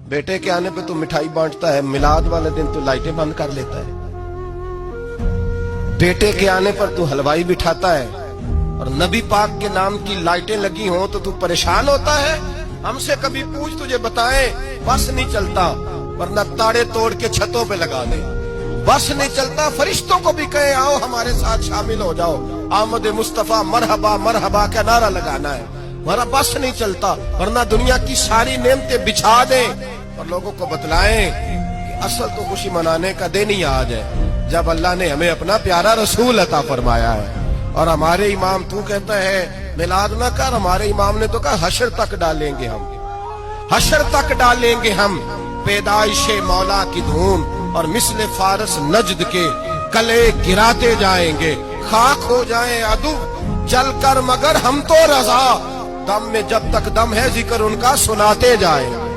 बेटे के आने पे तू मिठाई बांटता है, मिलाद वाले दिन तू लाइटें बंद कर लेता है। बेटे के आने पर तू हलवाई बिठाता है और नबी पाक के नाम की लाइटें लगी हो तो तू परेशान होता है। हमसे कभी पूछ, तुझे बताए बस नहीं चलता, वरना ताड़े तोड़ के छतों पे लगा दे। बस नहीं चलता, फरिश्तों को भी कहे आओ हमारे साथ शामिल हो जाओ, आमद मुस्तफा मरहबा मरहबा का नारा लगाना है। हमारा बस नहीं चलता, वरना दुनिया की सारी नेमतें बिछा दे और लोगों को बतलाएं कि असल तो खुशी मनाने का दिन ही आज है जब अल्लाह ने हमें अपना प्यारा रसूल अता फरमाया है। और हमारे इमाम, तू कहता है मिलाद ना कर, हमारे इमाम ने तो कहा हशर तक डालेंगे हम, हशर तक डालेंगे हम पैदाइशे मौला की धूम, और मिसले फारस नजद के कले गिराते जाएंगे। खाक हो जाए अदू जल कर मगर हम तो रजा, दम में जब तक दम है जिक्र उनका सुनाते जाएंगे।